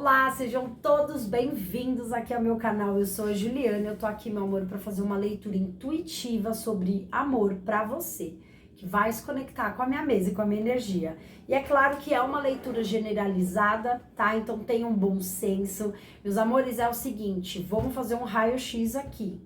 Olá, sejam todos bem-vindos aqui ao meu canal. Eu sou a Juliana, eu tô aqui, meu amor, para fazer uma leitura intuitiva sobre amor para você, que vai se conectar com a minha mesa e com a minha energia. E é claro que é uma leitura generalizada, tá? Então tenham bom senso. Meus amores, é o seguinte, vamos fazer um raio-x aqui.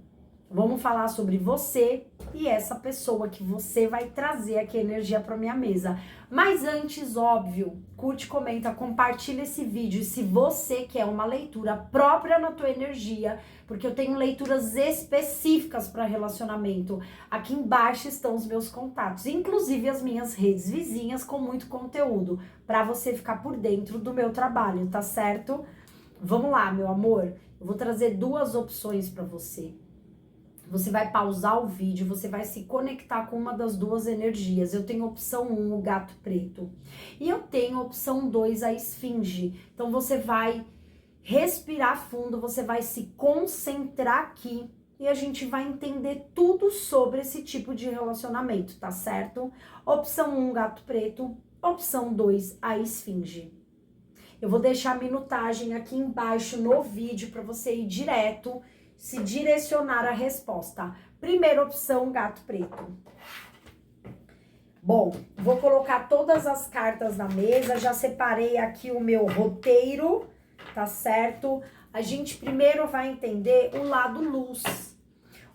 Vamos falar sobre você e essa pessoa que você vai trazer aqui energia para minha mesa. Mas antes, óbvio, curte, comenta, compartilha esse vídeo. E se você quer uma leitura própria na tua energia, porque eu tenho leituras específicas para relacionamento, aqui embaixo estão os meus contatos, inclusive as minhas redes vizinhas com muito conteúdo, para você ficar por dentro do meu trabalho, tá certo? Vamos lá, meu amor. Eu vou trazer duas opções para você. Você vai pausar o vídeo, você vai se conectar com uma das duas energias. Eu tenho opção 1, o gato preto. E eu tenho opção 2, a esfinge. Então você vai respirar fundo, você vai se concentrar aqui e a gente vai entender tudo sobre esse tipo de relacionamento, tá certo? Opção 1, gato preto. Opção 2, a esfinge. Eu vou deixar a minutagem aqui embaixo no vídeo para você ir direto se direcionar a resposta. Primeira opção, gato preto. Bom, vou colocar todas as cartas na mesa, já separei aqui o meu roteiro, tá certo? A gente primeiro vai entender o lado luz.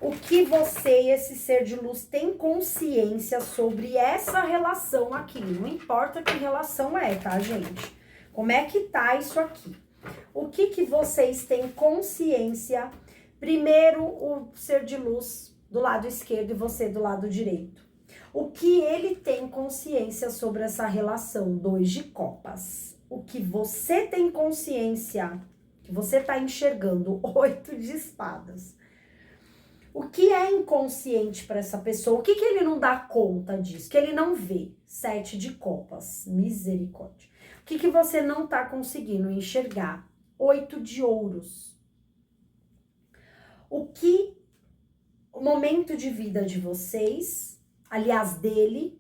O que você e esse ser de luz tem consciência sobre essa relação aqui. Não importa que relação é, tá, gente? Como é que tá isso aqui? O que vocês têm consciência? Primeiro, o ser de luz do lado esquerdo e você do lado direito. O que ele tem consciência sobre essa relação? 2 de copas. O que você tem consciência, que você tá enxergando? 8 de espadas. O que é inconsciente para essa pessoa? O que ele não dá conta disso? Que ele não vê? 7 de copas. Misericórdia. O que você não tá conseguindo enxergar? 8 de ouros. O momento de vida de vocês, aliás, dele,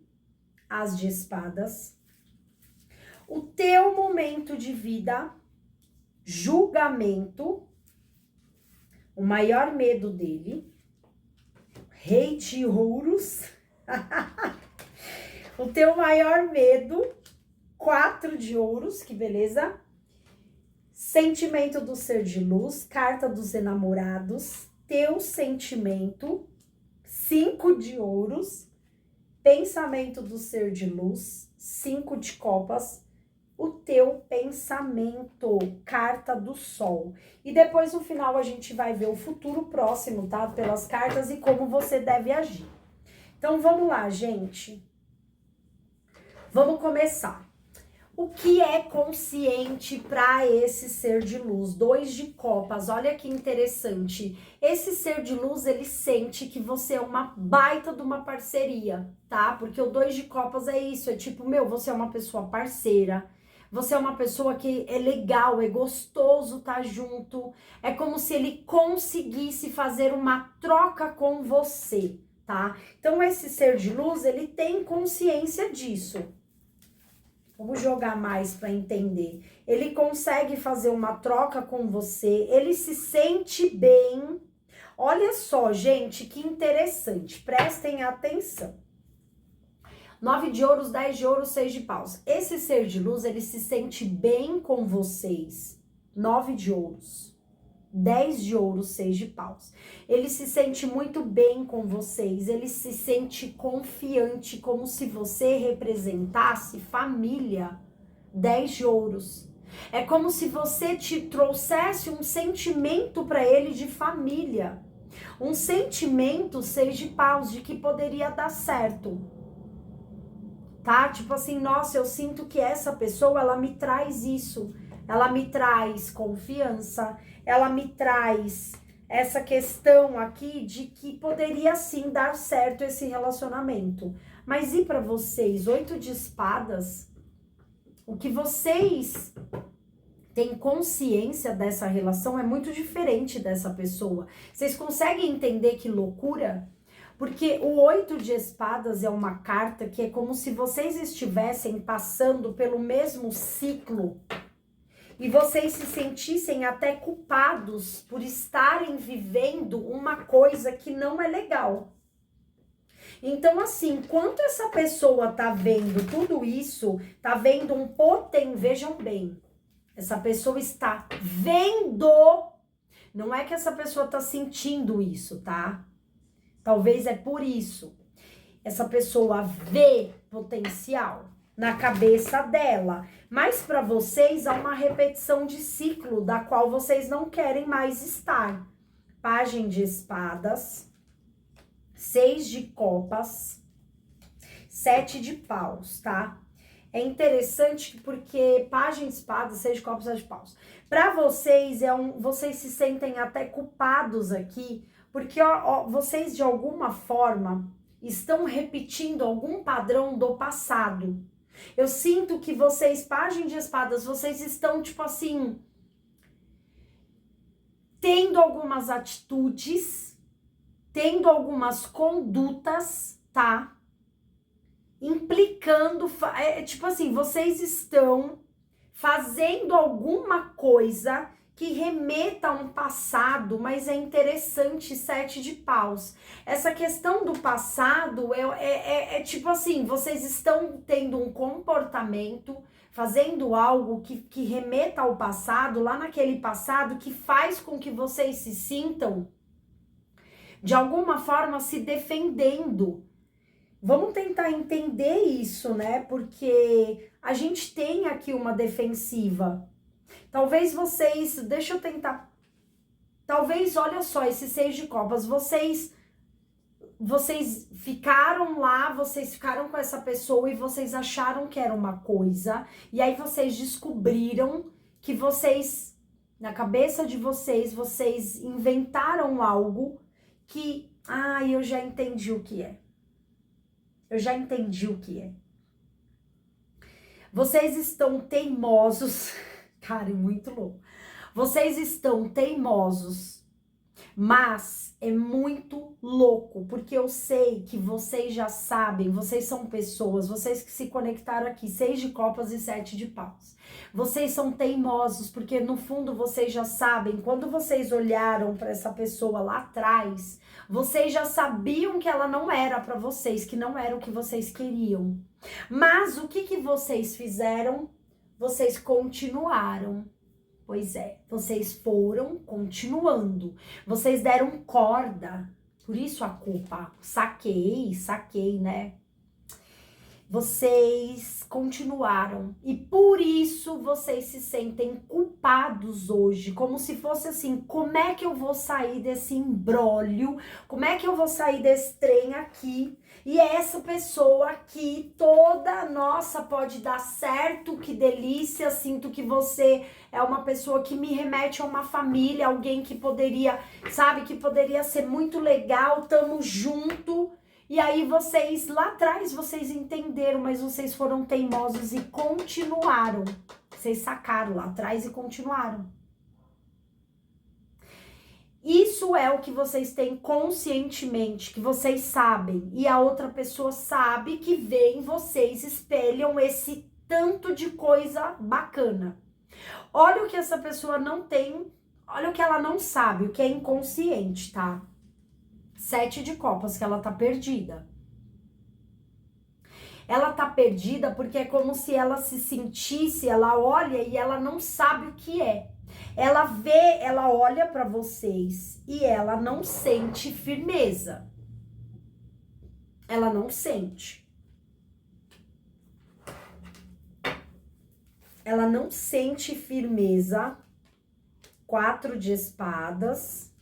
as de espadas. O teu momento de vida, julgamento, o maior medo dele, rei de ouros. O teu maior medo, 4 de ouros, que beleza. Sentimento do ser de luz, carta dos enamorados, teu sentimento, 5 de ouros, pensamento do ser de luz, 5 de copas, o teu pensamento, carta do sol. E depois no final a gente vai ver o futuro próximo, tá? Pelas cartas e como você deve agir. Então vamos lá, gente. Vamos começar. O que é consciente para esse ser de luz? 2 de copas, olha que interessante. Esse ser de luz, ele sente que você é uma baita de uma parceria, tá? Porque o 2 de copas é isso, é tipo, você é uma pessoa parceira. Você é uma pessoa que é legal, é gostoso estar junto. É como se ele conseguisse fazer uma troca com você, tá? Então esse ser de luz, ele tem consciência disso. Vamos jogar mais para entender. Ele consegue fazer uma troca com você, ele se sente bem. Olha só, gente, que interessante. Prestem atenção. 9 de ouros, 10 de ouros, 6 de paus. Esse ser de luz, ele se sente bem com vocês. 9 de ouros. 10 de ouros, 6 de paus. Ele se sente muito bem com vocês, ele se sente confiante, como se você representasse família. 10 de ouros. É como se você te trouxesse um sentimento para ele de família. Um sentimento, 6 de paus, de que poderia dar certo. Tá? Tipo assim, nossa, eu sinto que essa pessoa, ela me traz isso. Ela me traz confiança, ela me traz essa questão aqui de que poderia sim dar certo esse relacionamento. Mas e para vocês, 8 de espadas, o que vocês têm consciência dessa relação é muito diferente dessa pessoa. Vocês conseguem entender que loucura? Porque o 8 de espadas é uma carta que é como se vocês estivessem passando pelo mesmo ciclo E vocês se sentissem até culpados por estarem vivendo uma coisa que não é legal. Então, assim, enquanto essa pessoa tá vendo tudo isso, tá vendo um vejam bem, essa pessoa está vendo, não é que essa pessoa tá sentindo isso, tá? Talvez é por isso. Essa pessoa vê potencial na cabeça dela, mas para vocês há uma repetição de ciclo da qual vocês não querem mais estar. Pajem de espadas, 6 de copas, 7 de paus, tá? É interessante porque pajem de espadas, 6 de copas, 7 de paus. Para vocês, vocês se sentem até culpados aqui, porque vocês de alguma forma estão repetindo algum padrão do passado. Eu sinto que vocês, pajem de espadas, vocês estão, tipo assim, tendo algumas atitudes, tendo algumas condutas, tá? Implicando, tipo assim, vocês estão fazendo alguma coisa que remeta a um passado, mas é interessante, 7 de paus. Essa questão do passado é tipo assim, vocês estão tendo um comportamento, fazendo algo que remeta ao passado, lá naquele passado, que faz com que vocês se sintam, de alguma forma, se defendendo. Vamos tentar entender isso, né? Porque a gente tem aqui uma defensiva. Talvez vocês, deixa eu tentar. Talvez, olha só, esse 6 de copas, vocês ficaram lá, vocês ficaram com essa pessoa e vocês acharam que era uma coisa, e aí vocês descobriram que vocês, na cabeça de vocês inventaram algo que, eu já entendi o que é. Eu já entendi o que é. Vocês estão teimosos. Cara, é muito louco. Vocês estão teimosos, mas é muito louco, porque eu sei que vocês já sabem, vocês são pessoas, vocês que se conectaram aqui, 6 de copas e 7 de paus. Vocês são teimosos, porque no fundo vocês já sabem, quando vocês olharam para essa pessoa lá atrás, vocês já sabiam que ela não era para vocês, que não era o que vocês queriam. Mas o que vocês fizeram? Vocês continuaram. Pois é, vocês foram continuando. Vocês deram corda. Por isso a culpa. Saquei, né? Vocês continuaram. E por isso vocês se sentem culpados hoje. Como se fosse assim, como é que eu vou sair desse imbróglio? Como é que eu vou sair desse trem aqui? E essa pessoa aqui, toda nossa, pode dar certo, que delícia, sinto que você é uma pessoa que me remete a uma família, alguém que poderia, sabe, que poderia ser muito legal, tamo junto. E aí vocês, lá atrás, vocês entenderam, mas vocês foram teimosos e continuaram. Vocês sacaram lá atrás e continuaram. Isso é o que vocês têm conscientemente, que vocês sabem. E a outra pessoa sabe que vê em vocês, espelham esse tanto de coisa bacana. Olha o que essa pessoa não tem, olha o que ela não sabe, o que é inconsciente, tá? 7 de copas, que ela tá perdida. Ela tá perdida porque é como se ela se sentisse, ela olha e ela não sabe o que é. Ela vê, ela olha para vocês e ela não sente firmeza. Ela não sente. Ela não sente firmeza. 4 de espadas,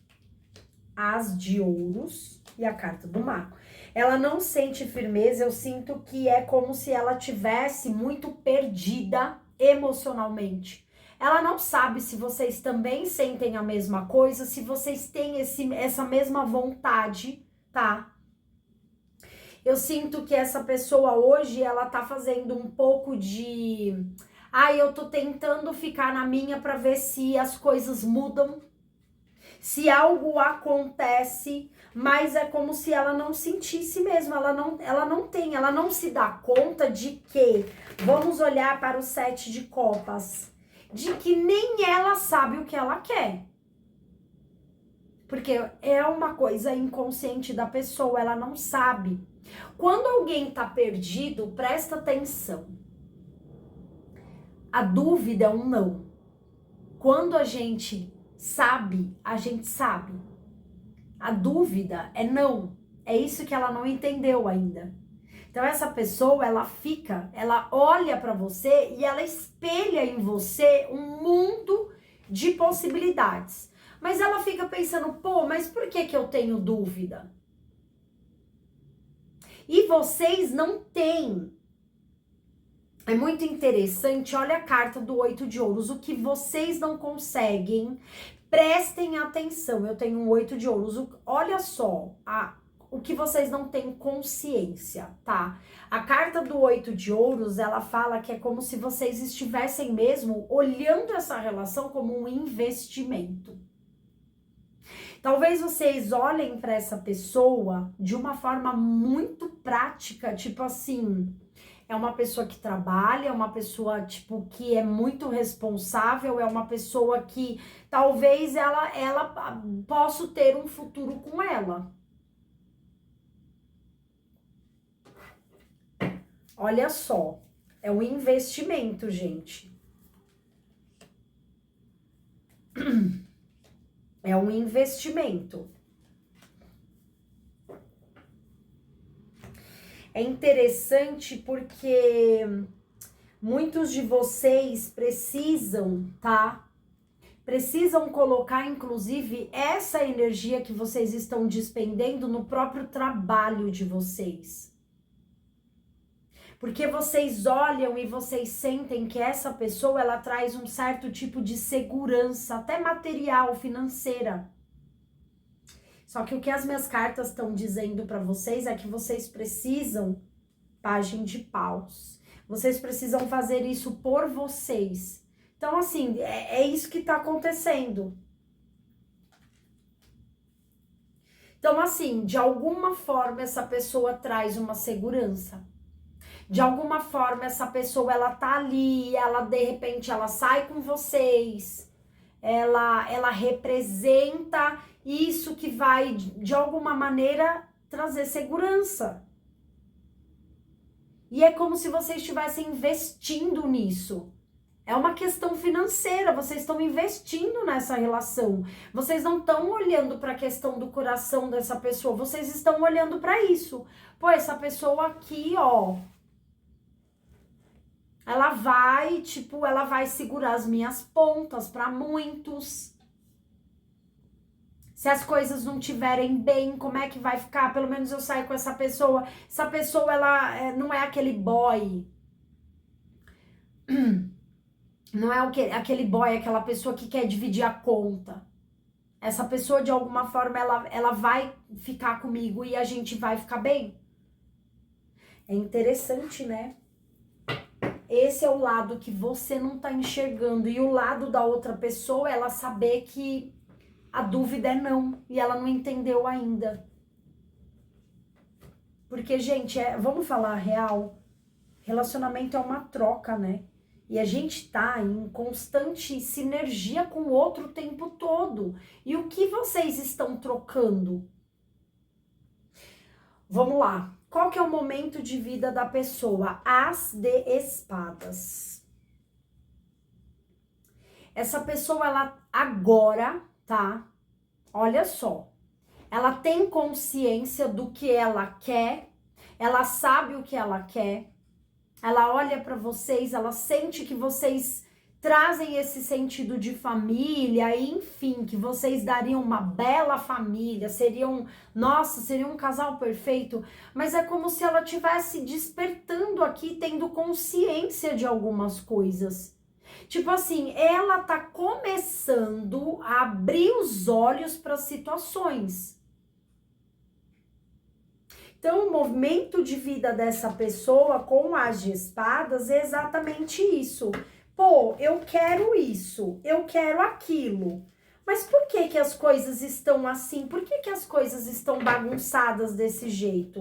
as de ouros e a carta do mago. Ela não sente firmeza, eu sinto que é como se ela tivesse muito perdida emocionalmente. Ela não sabe se vocês também sentem a mesma coisa, se vocês têm essa mesma vontade, tá? Eu sinto que essa pessoa hoje, ela tá fazendo um pouco de... eu tô tentando ficar na minha pra ver se as coisas mudam, se algo acontece, mas é como se ela não sentisse mesmo, ela não se dá conta de que, vamos olhar para o 7 de copas, de que nem ela sabe o que ela quer. Porque é uma coisa inconsciente da pessoa, ela não sabe. Quando alguém tá perdido, presta atenção. A dúvida é um não. Quando a gente sabe, a gente sabe. A dúvida é não. É isso que ela não entendeu ainda. Então essa pessoa, ela olha para você e ela espelha em você um mundo de possibilidades. Mas ela fica pensando, pô, mas por que eu tenho dúvida? E vocês não têm. É muito interessante, olha a carta do 8 de ouros, o que vocês não conseguem, prestem atenção, eu tenho um 8 de ouros, olha só, o que vocês não têm consciência, tá? A carta do 8 de ouros, ela fala que é como se vocês estivessem mesmo olhando essa relação como um investimento. Talvez vocês olhem para essa pessoa de uma forma muito prática, tipo assim, é uma pessoa que trabalha, é uma pessoa, tipo, que é muito responsável, é uma pessoa que talvez ela possa ter um futuro com ela. Olha só, é um investimento, gente. É um investimento. É interessante porque muitos de vocês precisam, tá? Precisam colocar, inclusive, essa energia que vocês estão despendendo no próprio trabalho de vocês. Porque vocês olham e vocês sentem que essa pessoa, ela traz um certo tipo de segurança, até material, financeira. Só que o que as minhas cartas estão dizendo para vocês é que vocês precisam, Pagem de Paus. Vocês precisam fazer isso por vocês. Então, assim, é isso que tá acontecendo. Então, assim, de alguma forma, essa pessoa traz uma segurança. De alguma forma, essa pessoa, ela tá ali, ela, de repente, ela sai com vocês. Ela representa isso que vai, de alguma maneira, trazer segurança. E é como se vocês estivessem investindo nisso. É uma questão financeira, vocês estão investindo nessa relação. Vocês não estão olhando para a questão do coração dessa pessoa, vocês estão olhando para isso. Pô, essa pessoa aqui, ó, ela vai segurar as minhas pontas para muitos. Se as coisas não tiverem bem, como é que vai ficar? Pelo menos eu saio com essa pessoa. Essa pessoa, ela não é aquele boy. Não é aquele boy, aquela pessoa que quer dividir a conta. Essa pessoa, de alguma forma, ela vai ficar comigo e a gente vai ficar bem. É interessante, né? Esse é o lado que você não tá enxergando. E o lado da outra pessoa, ela saber que a dúvida é não. E ela não entendeu ainda. Porque, gente, vamos falar a real. Relacionamento é uma troca, né? E a gente tá em constante sinergia com o outro o tempo todo. E o que vocês estão trocando? Vamos lá. Qual que é o momento de vida da pessoa? As de espadas. Essa pessoa, ela agora, tá? Olha só. Ela tem consciência do que ela quer. Ela sabe o que ela quer. Ela olha para vocês, ela sente que vocês trazem esse sentido de família, enfim, que vocês dariam uma bela família, seriam um casal perfeito, mas é como se ela estivesse despertando aqui, tendo consciência de algumas coisas. Tipo assim, ela tá começando a abrir os olhos para situações. Então, o movimento de vida dessa pessoa com as de espadas é exatamente isso. Pô, eu quero isso, eu quero aquilo. Mas por que que as coisas estão assim? Por que que as coisas estão bagunçadas desse jeito?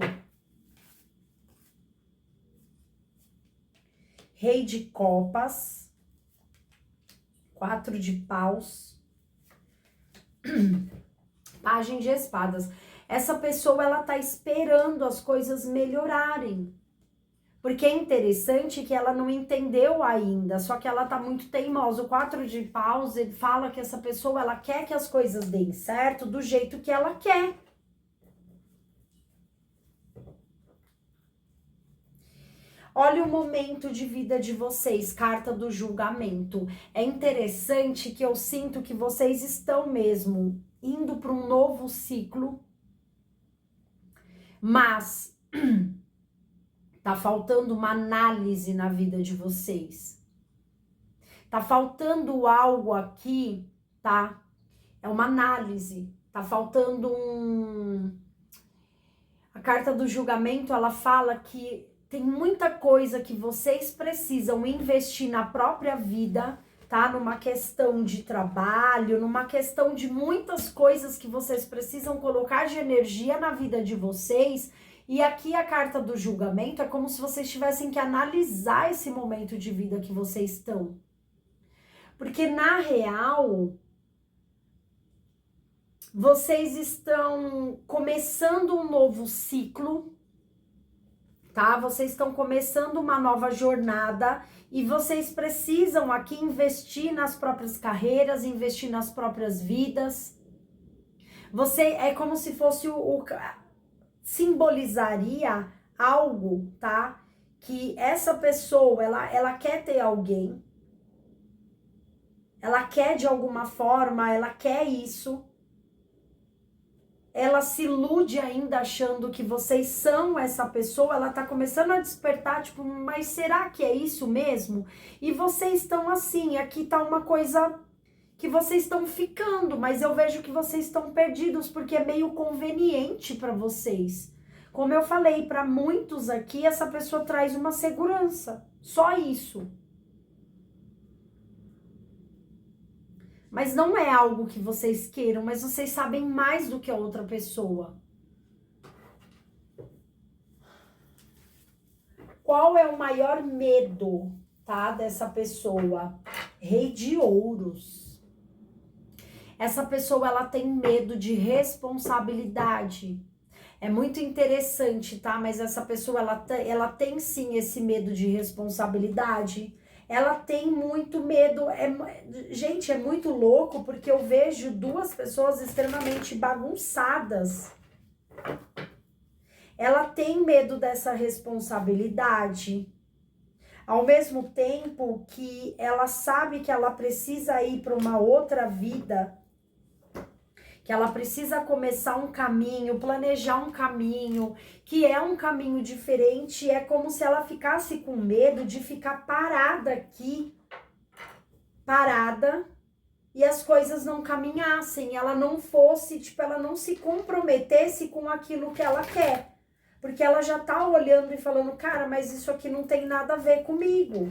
Rei de Copas. 4 de paus, Pagem de espadas. Essa pessoa, ela tá esperando as coisas melhorarem. Porque é interessante que ela não entendeu ainda, só que ela tá muito teimosa. O 4 de paus, ele fala que essa pessoa, ela quer que as coisas deem certo do jeito que ela quer. Olha o momento de vida de vocês, carta do julgamento. É interessante que eu sinto que vocês estão mesmo indo para um novo ciclo, mas tá faltando uma análise na vida de vocês. Tá faltando algo aqui, tá? É uma análise. Tá faltando A carta do julgamento, ela fala que tem muita coisa que vocês precisam investir na própria vida, tá? Numa questão de trabalho, numa questão de muitas coisas que vocês precisam colocar de energia na vida de vocês. E aqui a carta do julgamento é como se vocês tivessem que analisar esse momento de vida que vocês estão. Porque na real, vocês estão começando um novo ciclo, tá? Vocês estão começando uma nova jornada e vocês precisam aqui investir nas próprias carreiras, investir nas próprias vidas. É como se fosse simbolizaria algo, tá? Que essa pessoa, ela quer ter alguém, ela quer de alguma forma, ela quer isso. Ela se ilude ainda achando que vocês são essa pessoa, ela tá começando a despertar, tipo, mas será que é isso mesmo? E vocês estão assim, aqui tá uma coisa que vocês estão ficando, mas eu vejo que vocês estão perdidos, porque é meio conveniente para vocês. Como eu falei, para muitos aqui, essa pessoa traz uma segurança, só isso. Mas não é algo que vocês queiram, mas vocês sabem mais do que a outra pessoa. Qual é o maior medo, tá, dessa pessoa? Rei de ouros. Essa pessoa, ela tem medo de responsabilidade. É muito interessante, tá? Mas essa pessoa, ela tem sim esse medo de responsabilidade. Ela tem muito medo. Gente, é muito louco porque eu vejo duas pessoas extremamente bagunçadas. Ela tem medo dessa responsabilidade. Ao mesmo tempo que ela sabe que ela precisa ir para uma outra vida, que ela precisa começar um caminho, planejar um caminho, que é um caminho diferente. É como se ela ficasse com medo de ficar parada aqui, parada, e as coisas não caminhassem, ela não fosse, tipo, ela não se comprometesse com aquilo que ela quer. Porque ela já tá olhando e falando, cara, mas isso aqui não tem nada a ver comigo.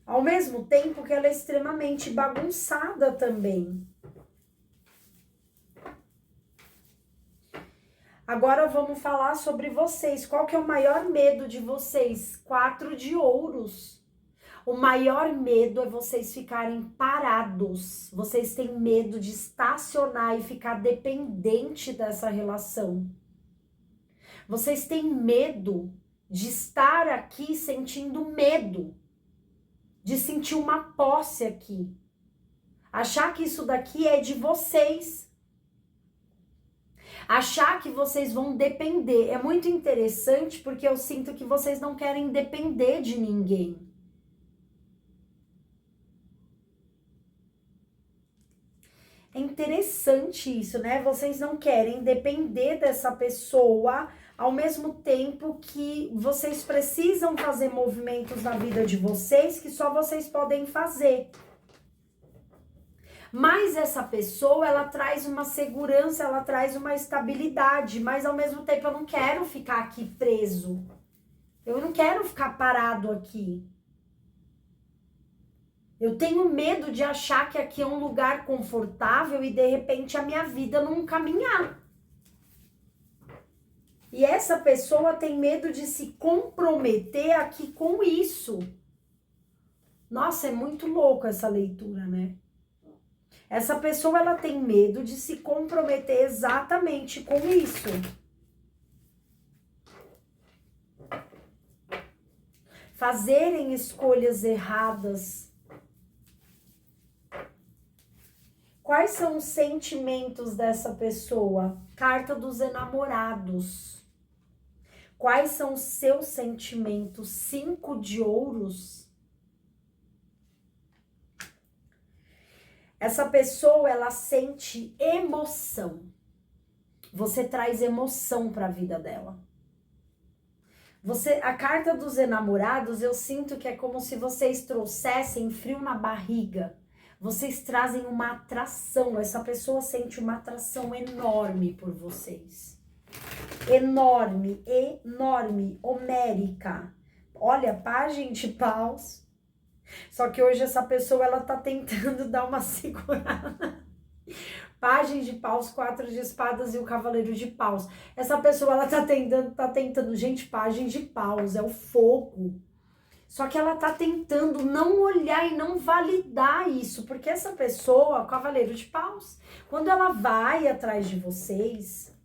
Ao mesmo tempo que ela é extremamente bagunçada também. Agora vamos falar sobre vocês. Qual que é o maior medo de vocês? 4 de ouros. O maior medo é vocês ficarem parados. Vocês têm medo de estacionar e ficar dependente dessa relação. Vocês têm medo de estar aqui sentindo medo. De sentir uma posse aqui. Achar que isso daqui é de vocês. Achar que vocês vão depender. É muito interessante porque eu sinto que vocês não querem depender de ninguém. É interessante isso, né? Vocês não querem depender dessa pessoa, ao mesmo tempo que vocês precisam fazer movimentos na vida de vocês que só vocês podem fazer. Mas essa pessoa, ela traz uma segurança, ela traz uma estabilidade, mas ao mesmo tempo eu não quero ficar aqui preso. Eu não quero ficar parado aqui. Eu tenho medo de achar que aqui é um lugar confortável e de repente a minha vida não caminhar. E essa pessoa tem medo de se comprometer aqui com isso. Nossa, é muito louco essa leitura, né? Essa pessoa, ela tem medo de se comprometer exatamente com isso. Fazerem escolhas erradas. Quais são os sentimentos dessa pessoa? Carta dos Enamorados. Quais são os seus sentimentos? 5 de ouros. Essa pessoa, ela sente emoção. Você traz emoção para a vida dela. A carta dos Enamorados, eu sinto que é como se vocês trouxessem frio na barriga. Vocês trazem uma atração. Essa pessoa sente uma atração enorme por vocês. Enorme, enorme, homérica. Olha, Pagem de Paus. Só que hoje essa pessoa, ela tá tentando dar uma segurada. Pagem de Paus, 4 de espadas e o Cavaleiro de Paus. Essa pessoa, ela tá tentando, gente, Pagem de Paus, é o fogo. Só que ela tá tentando não olhar e não validar isso, porque essa pessoa, o Cavaleiro de Paus, quando ela vai atrás de vocês,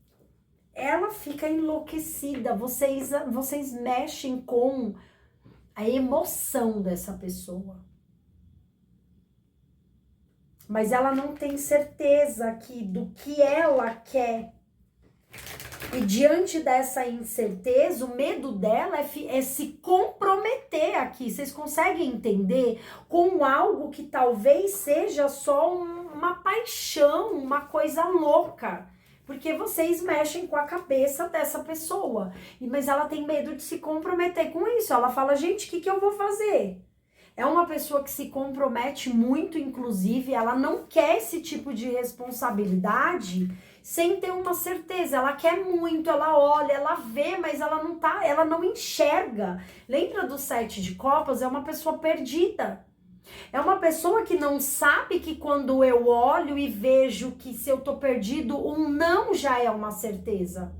ela fica enlouquecida, vocês mexem com a emoção dessa pessoa. Mas ela não tem certeza aqui do que ela quer. E diante dessa incerteza, o medo dela é se comprometer aqui. Vocês conseguem entender? Com algo que talvez seja só uma paixão, uma coisa louca. Porque vocês mexem com a cabeça dessa pessoa. Mas ela tem medo de se comprometer com isso. Ela fala, gente, o que eu vou fazer? É uma pessoa que se compromete muito, inclusive, ela não quer esse tipo de responsabilidade sem ter uma certeza. Ela quer muito, ela olha, ela vê, mas ela não enxerga. Lembra do 7 de copas? É uma pessoa perdida. É uma pessoa que não sabe que quando eu olho e vejo que se eu tô perdido, um não já é uma certeza.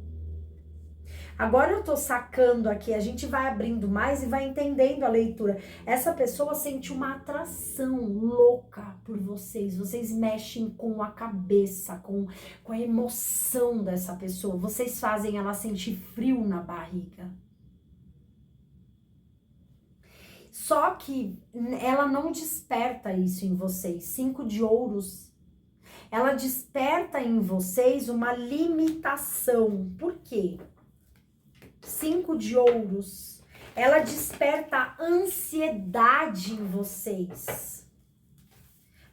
Agora eu tô sacando aqui, a gente vai abrindo mais e vai entendendo a leitura. Essa pessoa sente uma atração louca por vocês. Vocês mexem com a cabeça, com a emoção dessa pessoa. Vocês fazem ela sentir frio na barriga. Só que ela não desperta isso em vocês. 5 de ouros. Ela desperta em vocês uma limitação. Por quê? 5 de ouros, ela desperta ansiedade em vocês.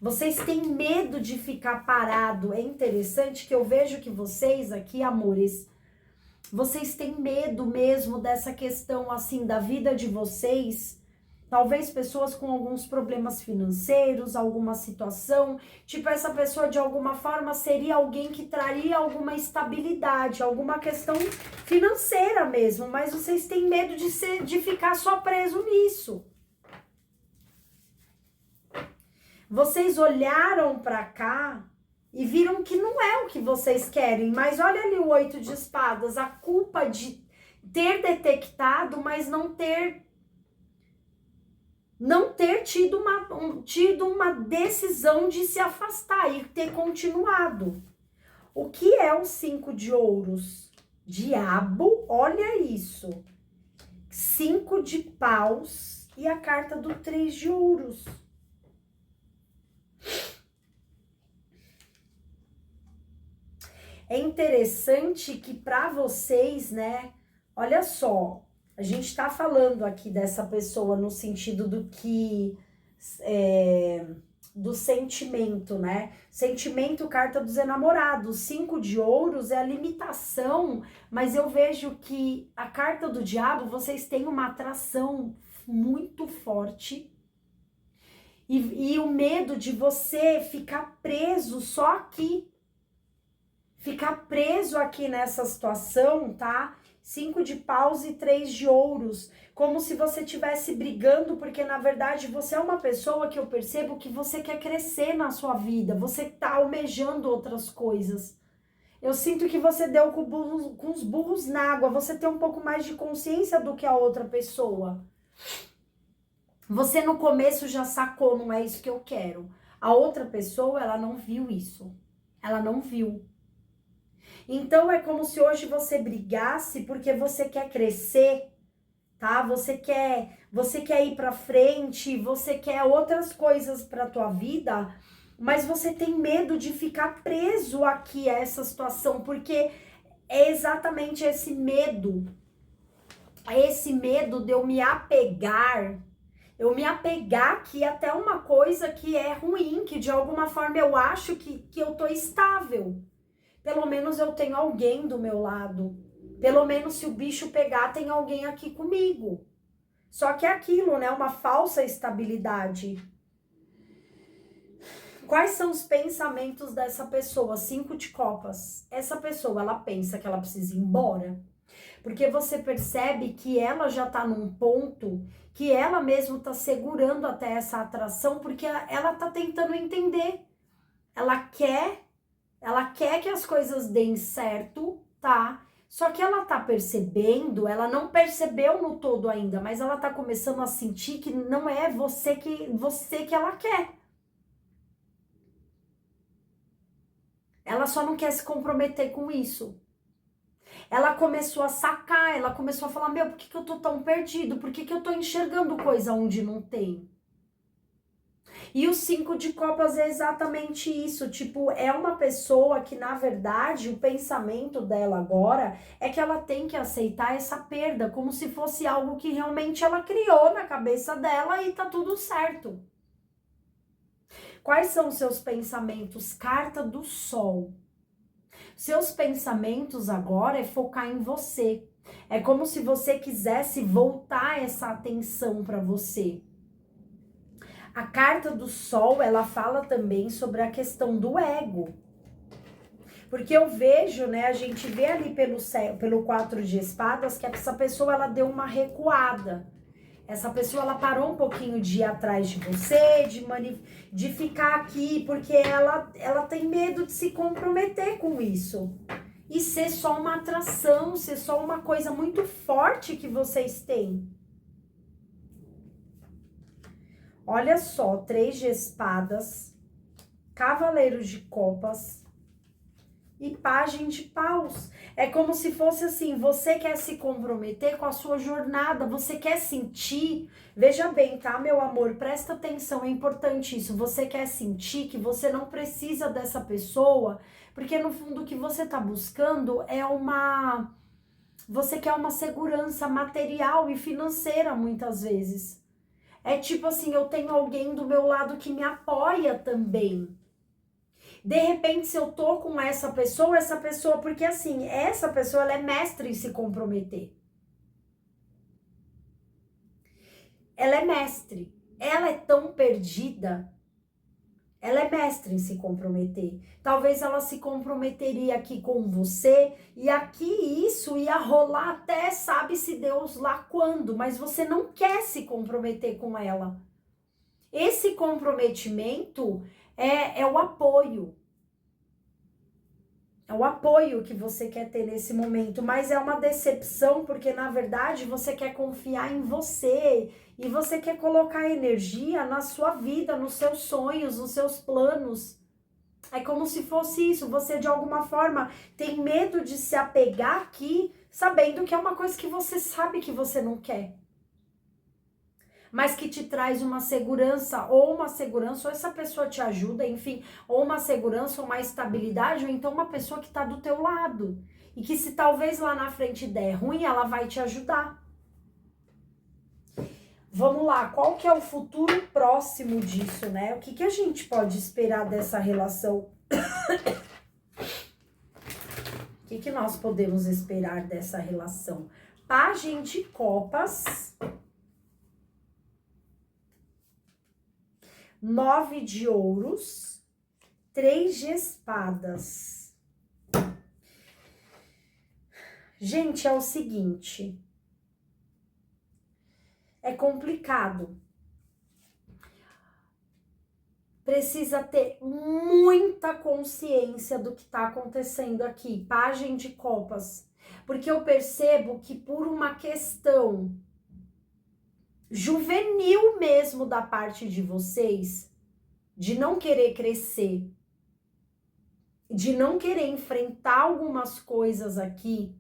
Vocês têm medo de ficar parado. É interessante que eu vejo que vocês aqui, amores, vocês têm medo mesmo dessa questão assim da vida de vocês. Talvez pessoas com alguns problemas financeiros, alguma situação, tipo essa pessoa de alguma forma seria alguém que traria alguma estabilidade, alguma questão financeira mesmo, mas vocês têm medo de ficar só preso nisso. Vocês olharam para cá e viram que não é o que vocês querem, mas olha ali o 8 de espadas, a culpa de ter detectado, mas não ter tido uma decisão de se afastar e ter continuado. O que é o 5 de ouros? Diabo, olha isso. 5 de paus e a carta do 3 de ouros. É interessante que para vocês, né, olha só, a gente tá falando aqui dessa pessoa no sentido do que, do sentimento, né? Sentimento, carta dos Enamorados. 5 de ouros é a limitação, mas eu vejo que a carta do diabo, vocês têm uma atração muito forte e o medo de você ficar preso só aqui. Ficar preso aqui nessa situação, tá? 5 de paus e 3 de ouros, como se você estivesse brigando, porque na verdade você é uma pessoa que eu percebo que você quer crescer na sua vida, você tá almejando outras coisas. Eu sinto que você deu com os burros na água, você tem um pouco mais de consciência do que a outra pessoa. Você no começo já sacou, não é isso que eu quero. A outra pessoa, ela não viu isso. Ela não viu. Então é como se hoje você brigasse porque você quer crescer, tá? Você quer ir para frente, você quer outras coisas para tua vida, mas você tem medo de ficar preso aqui a essa situação, porque é exatamente esse medo de eu me apegar. Eu me apegar aqui até uma coisa que é ruim, que de alguma forma eu acho que eu tô estável. Pelo menos eu tenho alguém do meu lado. Pelo menos se o bicho pegar, tem alguém aqui comigo. Só que é aquilo, né? Uma falsa estabilidade. Quais são os pensamentos dessa pessoa? 5 de copas. Essa pessoa, ela pensa que ela precisa ir embora. Porque você percebe que ela já tá num ponto que ela mesmo tá segurando até essa atração, porque ela tá tentando entender. Ela quer que as coisas deem certo, tá? Só que ela tá percebendo, ela não percebeu no todo ainda, mas ela tá começando a sentir que não é você que ela quer. Ela só não quer se comprometer com isso. Ela começou a sacar, ela começou a falar, meu, por que eu tô tão perdido? Por que eu tô enxergando coisa onde não tem? E o 5 de copas é exatamente isso, tipo, é uma pessoa que, na verdade, o pensamento dela agora é que ela tem que aceitar essa perda, como se fosse algo que realmente ela criou na cabeça dela e tá tudo certo. Quais são os seus pensamentos? Carta do Sol. Seus pensamentos agora é focar em você. É como se você quisesse voltar essa atenção para você. A carta do Sol, ela fala também sobre a questão do ego. Porque eu vejo, né, a gente vê ali pelo 4 de espadas que essa pessoa, ela deu uma recuada. Essa pessoa, ela parou um pouquinho de ir atrás de você, de ficar aqui, porque ela tem medo de se comprometer com isso. E ser só uma atração, ser só uma coisa muito forte que vocês têm. Olha só, 3 de espadas, cavaleiro de copas e pajem de paus. É como se fosse assim, você quer se comprometer com a sua jornada, você quer sentir, veja bem, tá, meu amor, presta atenção, é importante isso, você quer sentir que você não precisa dessa pessoa, porque no fundo o que você tá buscando é você quer uma segurança material e financeira muitas vezes. É tipo assim, eu tenho alguém do meu lado que me apoia também. De repente, se eu tô com essa pessoa, porque assim, essa pessoa, ela é mestre em se comprometer. Ela é mestre. Ela é tão perdida. Ela é mestre em se comprometer. Talvez ela se comprometeria aqui com você e aqui isso ia rolar até sabe-se Deus lá quando, mas você não quer se comprometer com ela. Esse comprometimento é o apoio. É o apoio que você quer ter nesse momento, mas é uma decepção porque, na verdade, você quer confiar em você e você quer colocar energia na sua vida, nos seus sonhos, nos seus planos. É como se fosse isso, você de alguma forma tem medo de se apegar aqui, sabendo que é uma coisa que você sabe que você não quer. Mas que te traz uma segurança, ou essa pessoa te ajuda, enfim, ou uma segurança, ou uma estabilidade, ou então uma pessoa que tá do teu lado. E que se talvez lá na frente der ruim, ela vai te ajudar. Vamos lá, qual que é o futuro próximo disso, né? O que a gente pode esperar dessa relação? O que nós podemos esperar dessa relação? Pagem de copas, 9 de ouros, 3 de espadas. Gente, é o seguinte, é complicado. Precisa ter muita consciência do que tá acontecendo aqui, Pagem de copas. Porque eu percebo que por uma questão juvenil mesmo da parte de vocês, de não querer crescer, de não querer enfrentar algumas coisas aqui.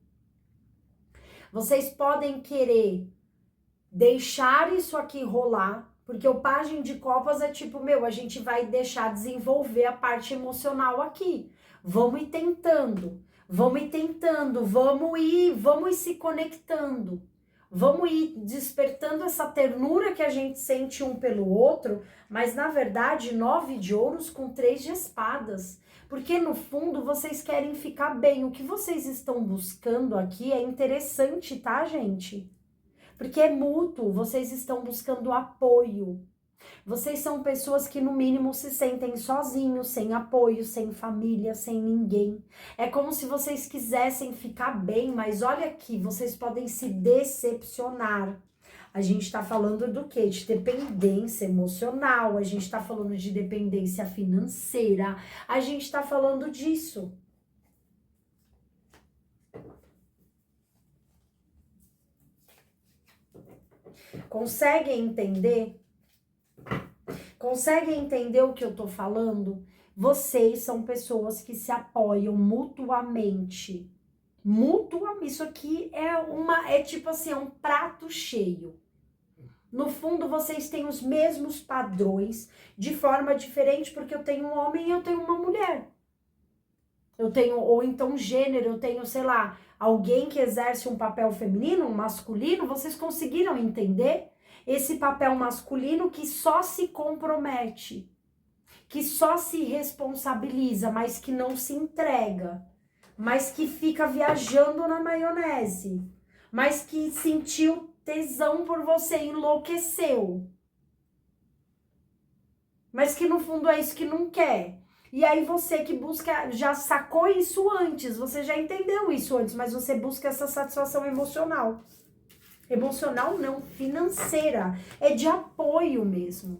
Vocês podem querer deixar isso aqui rolar, porque o pajem de copas é tipo, a gente vai deixar desenvolver a parte emocional aqui. Vamos ir tentando, vamos ir se conectando. Vamos ir despertando essa ternura que a gente sente um pelo outro, mas na verdade 9 de ouros com 3 de espadas. Porque no fundo vocês querem ficar bem. O que vocês estão buscando aqui é interessante, tá, gente? Porque é mútuo, vocês estão buscando apoio. Vocês são pessoas que no mínimo se sentem sozinhos, sem apoio, sem família, sem ninguém. É como se vocês quisessem ficar bem, mas olha aqui, vocês podem se decepcionar. A gente tá falando do quê? De dependência emocional, a gente tá falando de dependência financeira, a gente tá falando disso. Conseguem entender? Conseguem entender o que eu tô falando? Vocês são pessoas que se apoiam mutuamente. Isso aqui é tipo assim, é um prato cheio. No fundo, vocês têm os mesmos padrões, de forma diferente, porque eu tenho um homem e eu tenho uma mulher. Eu tenho, ou então gênero, eu tenho, sei lá, alguém que exerce um papel feminino, um masculino. Vocês conseguiram entender? Esse papel masculino que só se compromete, que só se responsabiliza, mas que não se entrega, mas que fica viajando na maionese, mas que sentiu tesão por você, enlouqueceu, mas que no fundo é isso que não quer. E aí você que busca, já sacou isso antes, você já entendeu isso antes, mas você busca essa satisfação emocional. Emocional não, financeira, é de apoio mesmo.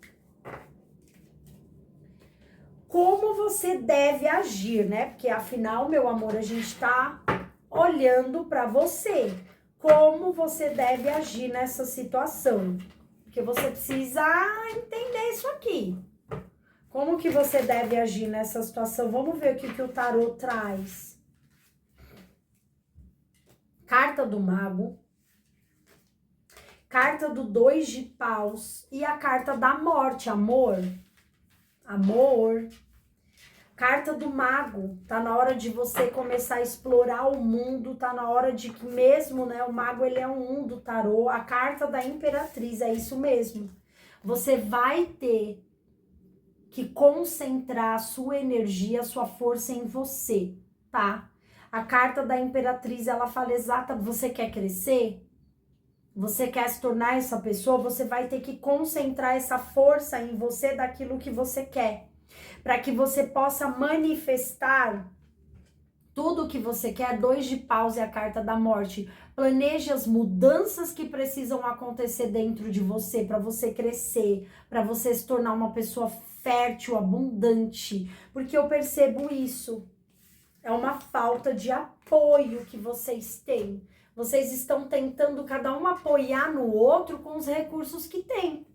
Como você deve agir, né? Porque afinal, meu amor, a gente tá olhando para você. Como você deve agir nessa situação? Porque você precisa entender isso aqui. Como que você deve agir nessa situação? Vamos ver o que o tarô traz. Carta do Mago. Carta do 2 de paus e a carta da morte, amor. Amor. Carta do Mago, tá na hora de você começar a explorar o mundo, tá na hora de que mesmo, né, o Mago ele é um do tarô. A carta da Imperatriz, é isso mesmo. Você vai ter que concentrar a sua energia, a sua força em você, tá? A carta da Imperatriz, ela fala você quer crescer? Você quer se tornar essa pessoa? Você vai ter que concentrar essa força em você daquilo que você quer, para que você possa manifestar tudo o que você quer. 2 de paus é a carta da morte. Planeje as mudanças que precisam acontecer dentro de você, para você crescer, para você se tornar uma pessoa fértil, abundante, porque eu percebo isso. É uma falta de apoio que vocês têm. Vocês estão tentando cada um apoiar no outro com os recursos que tem.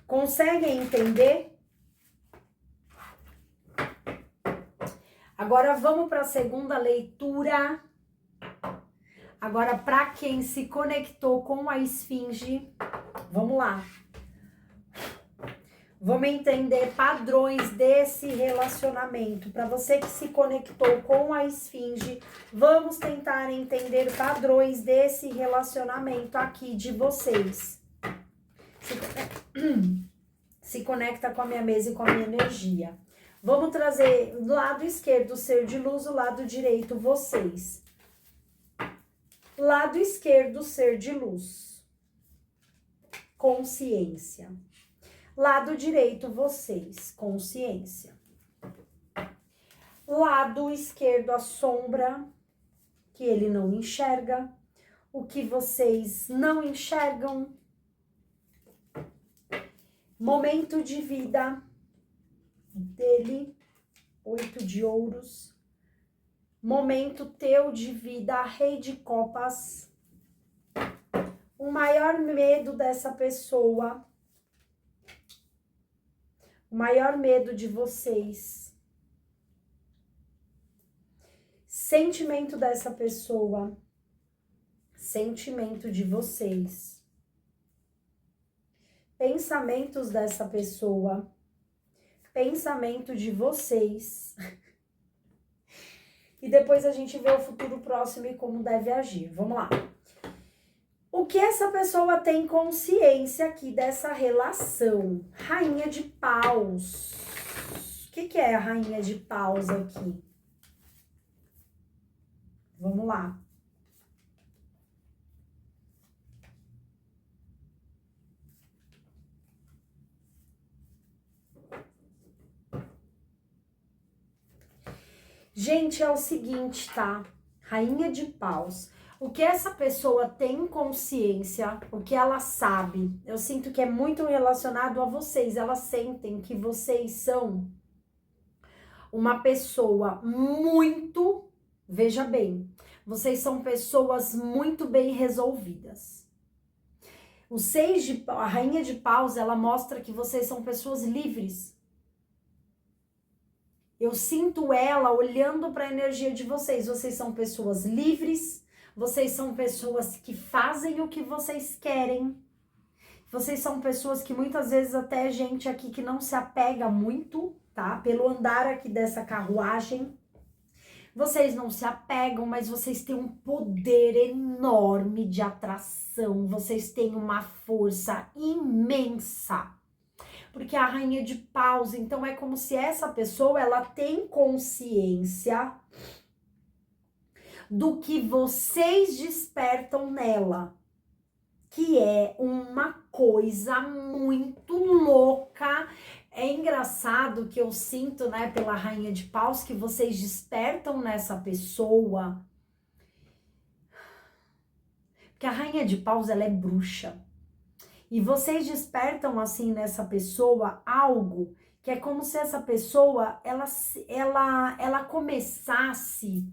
Conseguem entender? Agora vamos para a segunda leitura. Agora, para quem se conectou com a esfinge, vamos lá. Vamos entender padrões desse relacionamento. Para você que se conectou com a esfinge, vamos tentar entender padrões desse relacionamento aqui de vocês. Se conecta com a minha mesa e com a minha energia. Vamos trazer do lado esquerdo o ser de luz, o lado direito vocês. Lado esquerdo, ser de luz. Consciência. Lado direito, vocês, consciência. Lado esquerdo, a sombra, que ele não enxerga, o que vocês não enxergam. Momento de vida dele, 8 de ouros. Momento teu de vida, Rei de copas. o maior medo dessa pessoa, o maior medo de vocês, sentimento dessa pessoa, sentimento de vocês, pensamentos dessa pessoa, pensamento de vocês. E depois a gente vê o futuro próximo e como deve agir. Vamos lá. O que essa pessoa tem consciência aqui dessa relação? Rainha de Paus. O que é a Rainha de Paus aqui? Vamos lá. Gente, é o seguinte, tá? Rainha de Paus. O que essa pessoa tem consciência, o que ela sabe, eu sinto que é muito relacionado a vocês. Elas sentem que vocês são uma pessoa muito, veja bem, vocês são pessoas muito bem resolvidas. A Rainha de Paus, ela mostra que vocês são pessoas livres. Eu sinto ela olhando para a energia de vocês. Vocês são pessoas livres, vocês são pessoas que fazem o que vocês querem. Vocês são pessoas que muitas vezes até gente aqui que não se apega muito, tá? Pelo andar aqui dessa carruagem. Vocês não se apegam, mas vocês têm um poder enorme de atração. Vocês têm uma força imensa. Porque a Rainha de Paus, então é como se essa pessoa, ela tem consciência do que vocês despertam nela, que é uma coisa muito louca. É engraçado que eu sinto, né, pela Rainha de Paus, que vocês despertam nessa pessoa, porque a Rainha de Paus, ela é bruxa. E vocês despertam assim nessa pessoa algo que é como se essa pessoa ela começasse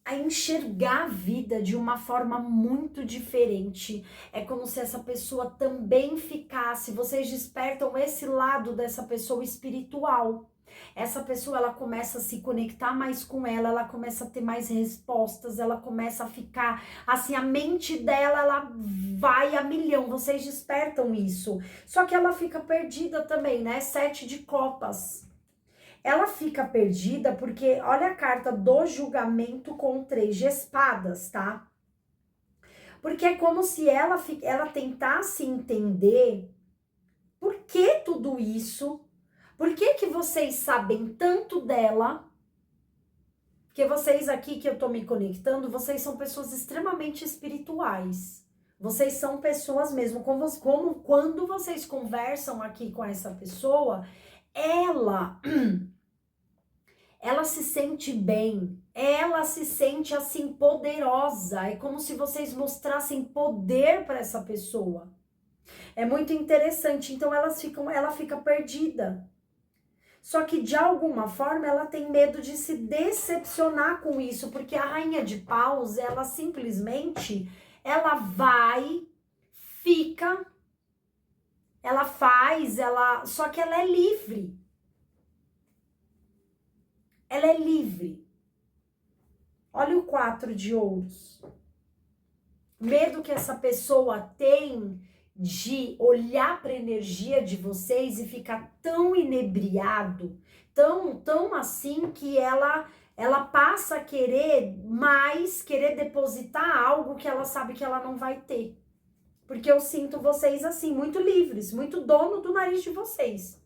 a enxergar a vida de uma forma muito diferente. É como se essa pessoa também ficasse, vocês despertam esse lado dessa pessoa espiritual. Essa pessoa, ela começa a se conectar mais com ela começa a ter mais respostas, ela começa a ficar, assim, a mente dela, ela vai a milhão, vocês despertam isso. Só que ela fica perdida também, né? 7 de copas. Ela fica perdida porque, olha a carta do julgamento com 3 de espadas, tá? Porque é como se ela tentasse entender por que tudo isso. Por que vocês sabem tanto dela? Porque vocês aqui que eu tô me conectando, vocês são pessoas extremamente espirituais. Vocês são pessoas mesmo, como quando vocês conversam aqui com essa pessoa, ela se sente bem, ela se sente assim poderosa. É como se vocês mostrassem poder para essa pessoa. É muito interessante. Então ela fica perdida. Só que de alguma forma ela tem medo de se decepcionar com isso, porque a Rainha de Paus, ela simplesmente, ela vai, fica, ela faz, só que ela é livre. Ela é livre. Olha o 4 de ouros. Medo que essa pessoa tem de olhar para a energia de vocês e ficar tão inebriado, tão assim que ela passa a querer mais, querer depositar algo que ela sabe que ela não vai ter. Porque eu sinto vocês assim, muito livres, muito dono do nariz de vocês.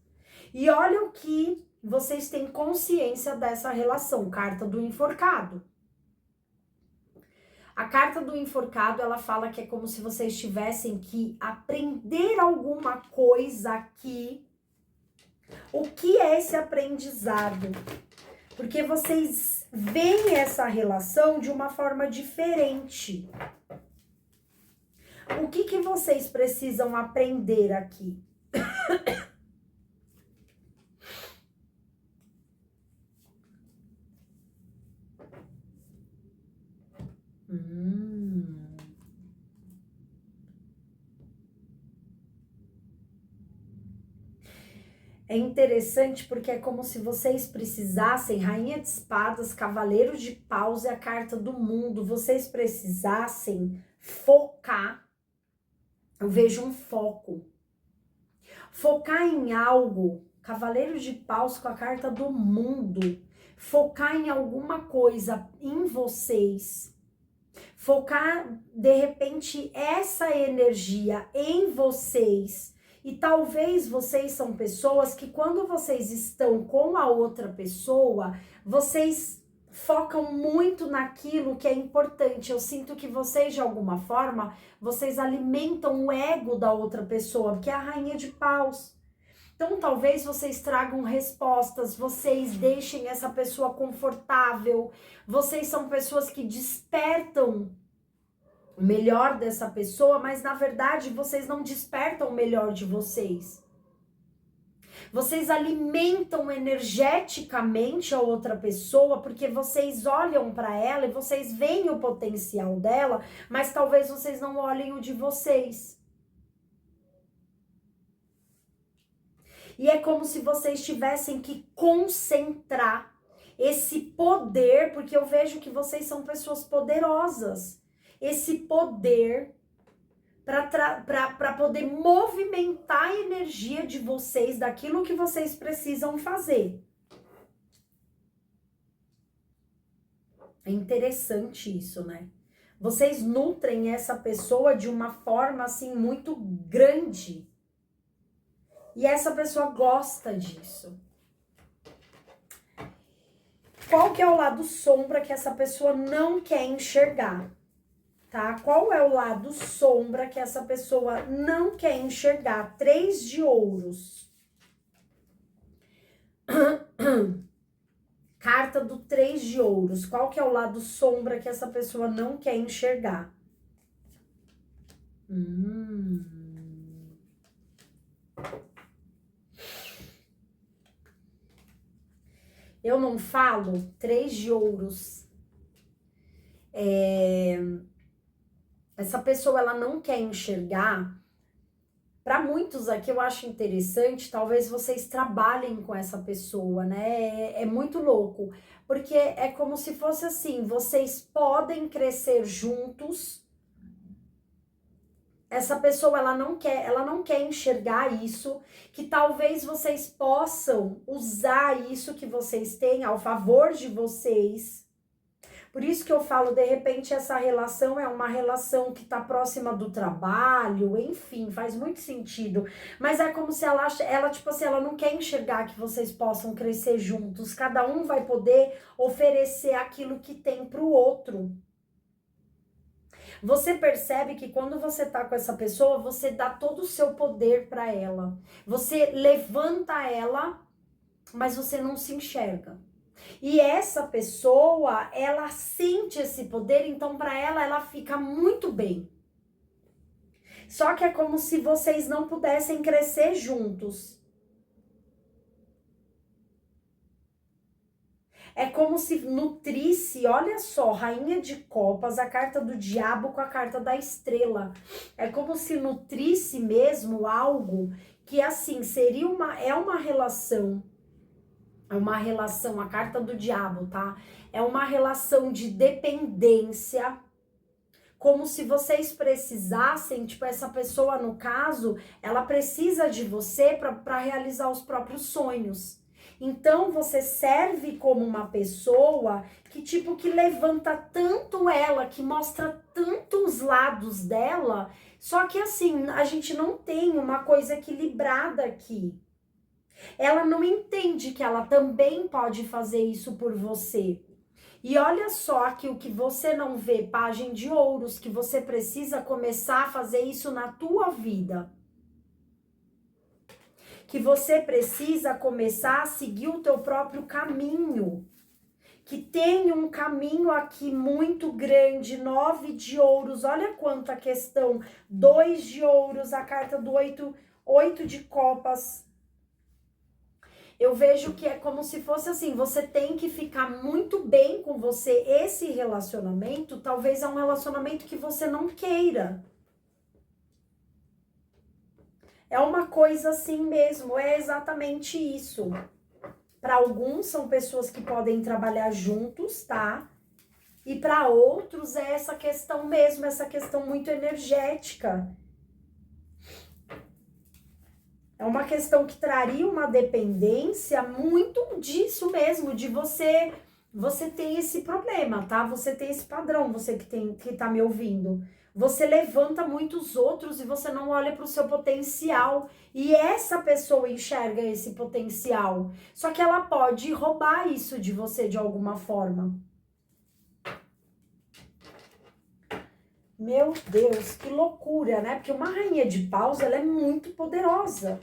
E olha o que vocês têm consciência dessa relação, carta do enforcado. A carta do enforcado, ela fala que é como se vocês tivessem que aprender alguma coisa aqui. O que é esse aprendizado? Porque vocês veem essa relação de uma forma diferente. O que vocês precisam aprender aqui? É interessante porque é como se vocês precisassem, Rainha de Espadas, Cavaleiro de Paus e a Carta do Mundo, vocês precisassem focar. Eu vejo um foco. Focar em algo, Cavaleiro de Paus com a Carta do Mundo, focar em alguma coisa em vocês, focar de repente essa energia em vocês. E talvez vocês são pessoas que quando vocês estão com a outra pessoa, vocês focam muito naquilo que é importante. Eu sinto que vocês, de alguma forma, vocês alimentam o ego da outra pessoa, que é a Rainha de Paus. Então, talvez vocês tragam respostas, vocês deixem essa pessoa confortável, vocês são pessoas que despertam o melhor dessa pessoa, mas na verdade vocês não despertam o melhor de vocês. Vocês alimentam energeticamente a outra pessoa porque vocês olham para ela e vocês veem o potencial dela, mas talvez vocês não olhem o de vocês. E é como se vocês tivessem que concentrar esse poder, porque eu vejo que vocês são pessoas poderosas. Esse poder para poder movimentar a energia de vocês, daquilo que vocês precisam fazer. É interessante isso, né? Vocês nutrem essa pessoa de uma forma assim muito grande. E essa pessoa gosta disso. Qual que é o lado sombra que essa pessoa não quer enxergar? Tá? Qual é o lado sombra que essa pessoa não quer enxergar? 3 de ouros. Carta do 3 de ouros. Qual que é o lado sombra que essa pessoa não quer enxergar? Eu não falo 3 de ouros. Essa pessoa, ela não quer enxergar. Para muitos aqui, eu acho interessante, talvez vocês trabalhem com essa pessoa, né? É muito louco, porque é como se fosse assim, vocês podem crescer juntos. Essa pessoa, ela não quer enxergar isso, que talvez vocês possam usar isso que vocês têm ao favor de vocês. Por isso que eu falo, de repente, essa relação é uma relação que tá próxima do trabalho, enfim, faz muito sentido. Mas é como se ela tipo assim, ela não quer enxergar que vocês possam crescer juntos. Cada um vai poder oferecer aquilo que tem pro outro. Você percebe que quando você tá com essa pessoa, você dá todo o seu poder para ela. Você levanta ela, mas você não se enxerga. E essa pessoa, ela sente esse poder, então para ela fica muito bem. Só que é como se vocês não pudessem crescer juntos. É como se nutrisse, olha só, Rainha de Copas, a carta do Diabo com a carta da Estrela. É como se nutrisse mesmo algo que assim, seria uma relação. É uma relação, a carta do Diabo, tá? É uma relação de dependência, como se vocês precisassem, tipo, essa pessoa, no caso, ela precisa de você para realizar os próprios sonhos. Então, você serve como uma pessoa que, tipo, que levanta tanto ela, que mostra tantos lados dela, só que, assim, a gente não tem uma coisa equilibrada aqui. Ela não entende que ela também pode fazer isso por você. E olha só aqui o que você não vê, Pajem de Ouros, que você precisa começar a fazer isso na tua vida. Que você precisa começar a seguir o teu próprio caminho. Que tem um caminho aqui muito grande, 9 de ouros, olha quanta questão, 2 de ouros, a carta do 8 de copas. Eu vejo que é como se fosse assim, você tem que ficar muito bem com você. Esse relacionamento, talvez é um relacionamento que você não queira. É uma coisa assim mesmo, é exatamente isso. Para alguns são pessoas que podem trabalhar juntos, tá? E para outros é essa questão mesmo, essa questão muito energética. É uma questão que traria uma dependência muito disso mesmo, de você tem esse problema, tá? Você tem esse padrão, você que tá me ouvindo. Você levanta muitos outros e você não olha para o seu potencial. E essa pessoa enxerga esse potencial. Só que ela pode roubar isso de você de alguma forma. Meu Deus, que loucura, né? Porque uma rainha de paus, ela é muito poderosa.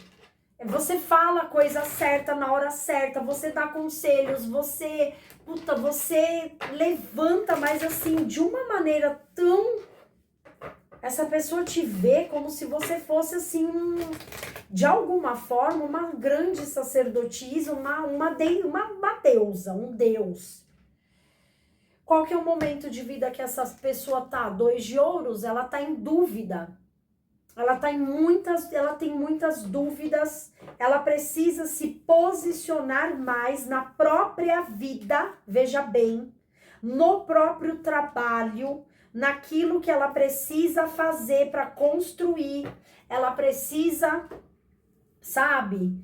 Você fala a coisa certa na hora certa, você dá conselhos, você levanta, mas assim, de uma maneira tão... Essa pessoa te vê como se você fosse assim, de alguma forma, uma grande sacerdotisa, uma deusa, um deus. Qual que é o momento de vida que essa pessoa tá? 2 de ouros, ela tá em dúvida. Ela tem muitas dúvidas, ela precisa se posicionar mais na própria vida, veja bem, no próprio trabalho, naquilo que ela precisa fazer para construir, ela precisa, sabe,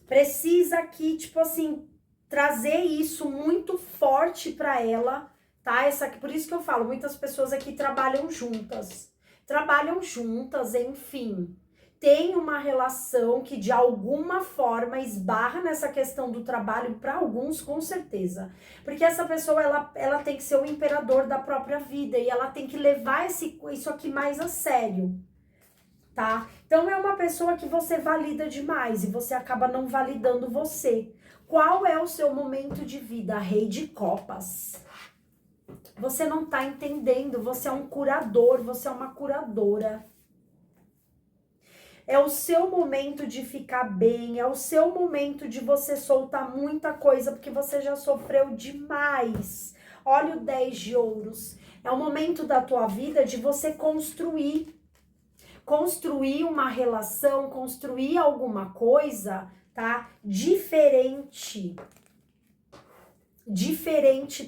precisa aqui, tipo assim, trazer isso muito forte para ela, tá? Por isso que eu falo, muitas pessoas aqui trabalham juntas, enfim, tem uma relação que de alguma forma esbarra nessa questão do trabalho para alguns, com certeza. Porque essa pessoa, ela tem que ser o imperador da própria vida e ela tem que levar isso aqui mais a sério, tá? Então é uma pessoa que você valida demais e você acaba não validando você. Qual é o seu momento de vida? Rei de copas. Você não tá entendendo, você é um curador, você é uma curadora. É o seu momento de ficar bem, é o seu momento de você soltar muita coisa, porque você já sofreu demais. Olha o 10 de ouros. É o momento da tua vida de você construir uma relação, construir alguma coisa, tá? Diferente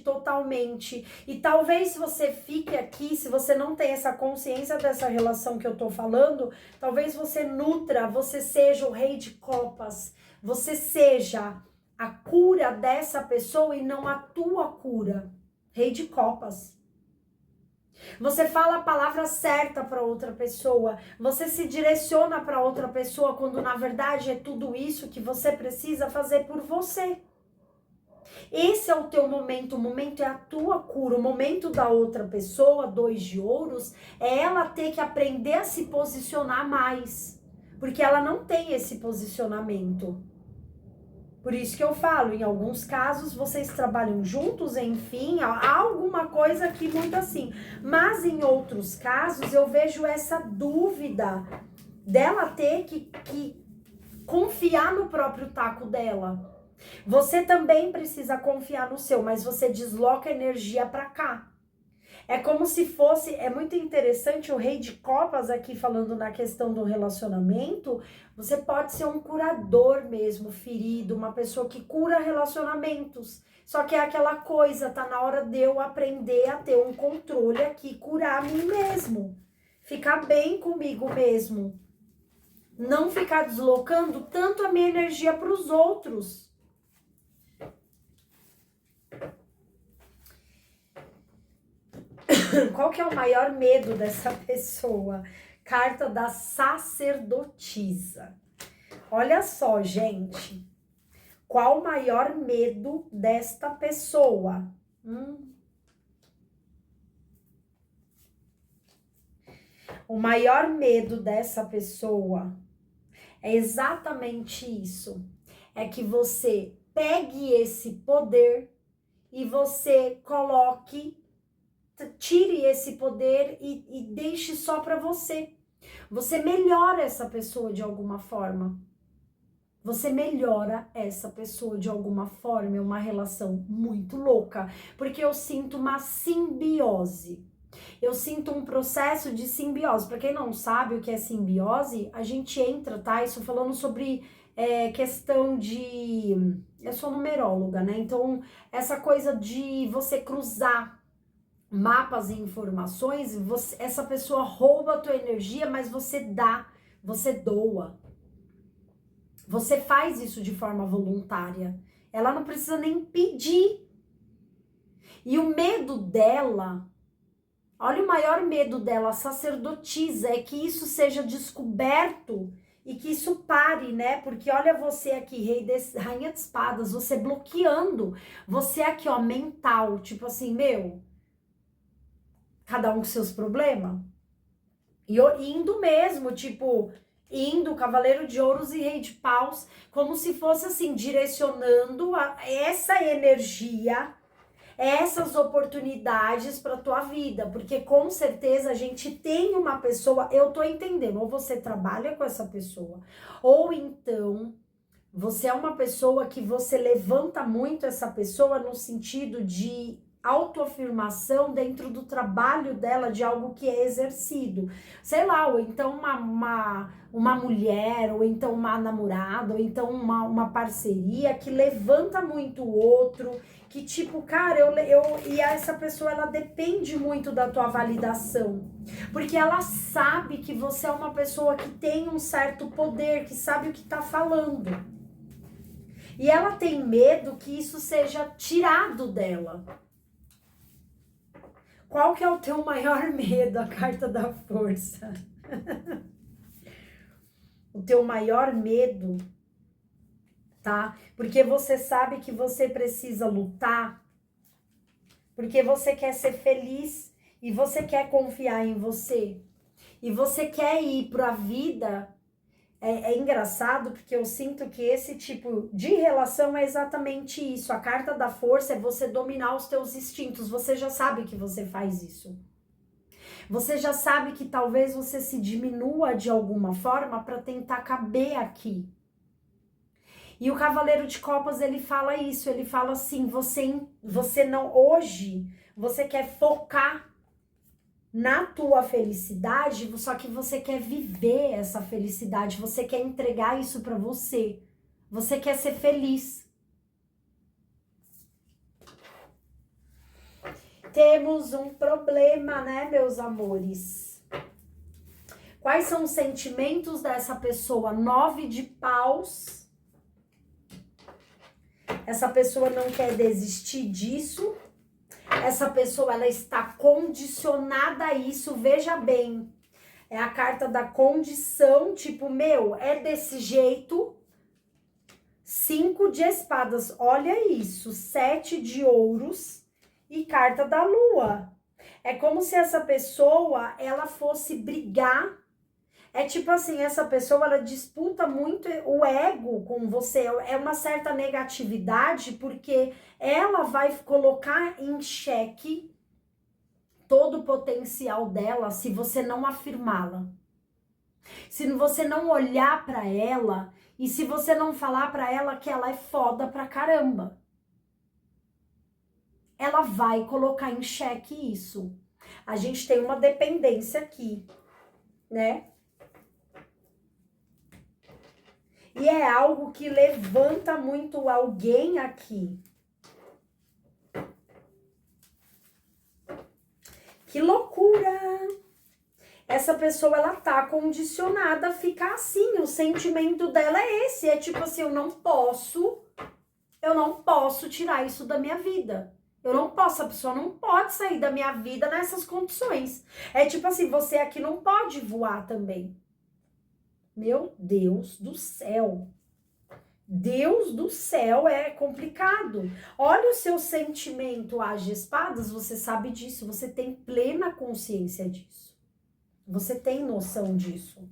totalmente. E talvez você fique aqui, se você não tem essa consciência dessa relação que eu tô falando, talvez você nutra, você seja o rei de copas, você seja a cura dessa pessoa e não a tua cura. Rei de copas. Você fala a palavra certa para outra pessoa, você se direciona para outra pessoa quando na verdade é tudo isso que você precisa fazer por você. Esse é o teu momento, o momento é a tua cura, o momento da outra pessoa, 2 de ouros, é ela ter que aprender a se posicionar mais, porque ela não tem esse posicionamento. Por isso que eu falo, em alguns casos vocês trabalham juntos, enfim, há alguma coisa aqui muito assim, mas em outros casos eu vejo essa dúvida dela ter que confiar no próprio taco dela. Você também precisa confiar no seu, mas você desloca energia para cá. É como se fosse, é muito interessante o rei de copas aqui falando na questão do relacionamento, você pode ser um curador mesmo, ferido, uma pessoa que cura relacionamentos. Só que é aquela coisa, tá na hora de eu aprender a ter um controle aqui, curar a mim mesmo. Ficar bem comigo mesmo. Não ficar deslocando tanto a minha energia para os outros. Qual que é o maior medo dessa pessoa? Carta da sacerdotisa. Olha só, gente. Qual o maior medo desta pessoa? O maior medo dessa pessoa é exatamente isso. É que você pegue esse poder e você tire esse poder e deixe só para você. Você melhora essa pessoa de alguma forma. Você melhora essa pessoa de alguma forma. É uma relação muito louca, porque eu sinto uma simbiose. Eu sinto um processo de simbiose. Para quem não sabe o que é simbiose, a gente entra, tá? Isso falando sobre questão de... Eu sou numeróloga, né? Então, essa coisa de você cruzar mapas e informações, essa pessoa rouba a tua energia, mas você dá, você doa. Você faz isso de forma voluntária. Ela não precisa nem pedir. E o medo dela... Olha, o maior medo dela, sacerdotisa, é que isso seja descoberto e que isso pare, né? Porque olha você aqui, rainha de espadas, você bloqueando, você aqui, ó, mental, tipo assim, meu, cada um com seus problemas. E indo mesmo, tipo, indo, cavaleiro de ouros e rei de paus, como se fosse assim, direcionando essa energia, essas oportunidades para tua vida, porque com certeza a gente tem uma pessoa, eu tô entendendo, ou você trabalha com essa pessoa, ou então você é uma pessoa que você levanta muito essa pessoa no sentido de autoafirmação dentro do trabalho dela, de algo que é exercido. Sei lá, ou então uma mulher, ou então uma namorada, ou então uma parceria que levanta muito o outro, que tipo, cara, e essa pessoa, ela depende muito da tua validação, porque ela sabe que você é uma pessoa que tem um certo poder, que sabe o que tá falando. E ela tem medo que isso seja tirado dela. Qual que é o teu maior medo? A carta da força. O teu maior medo, tá? Porque você sabe que você precisa lutar, porque você quer ser feliz e você quer confiar em você. E você quer ir para a vida. É engraçado porque eu sinto que esse tipo de relação é exatamente isso. A carta da força é você dominar os teus instintos. Você já sabe que você faz isso. Você já sabe que talvez você se diminua de alguma forma para tentar caber aqui. E o Cavaleiro de Copas, ele fala isso. Ele fala assim, você não... Hoje, você quer focar na tua felicidade, só que você quer viver essa felicidade, você quer entregar isso para você. Você quer ser feliz. Temos um problema, né, meus amores? Quais são os sentimentos dessa pessoa? 9 de paus. Essa pessoa não quer desistir disso. Essa pessoa, ela está condicionada a isso, veja bem. É a carta da condição, tipo, meu, é desse jeito. 5 de espadas, olha isso. 7 de ouros e carta da lua. É como se essa pessoa, ela fosse brigar. É tipo assim, essa pessoa, ela disputa muito o ego com você. É uma certa negatividade, porque ela vai colocar em xeque todo o potencial dela se você não afirmá-la. Se você não olhar para ela e se você não falar para ela que ela é foda pra caramba. Ela vai colocar em xeque isso. A gente tem uma dependência aqui, né? E é algo que levanta muito alguém aqui. Que loucura! Essa pessoa, ela tá condicionada a ficar assim. O sentimento dela é esse. É tipo assim, eu não posso tirar isso da minha vida. Eu não posso, a pessoa não pode sair da minha vida nessas condições. É tipo assim, você aqui não pode voar também. Meu Deus do céu. Deus do céu, é complicado. Olha o seu sentimento, as de espadas, você sabe disso, você tem plena consciência disso. Você tem noção disso.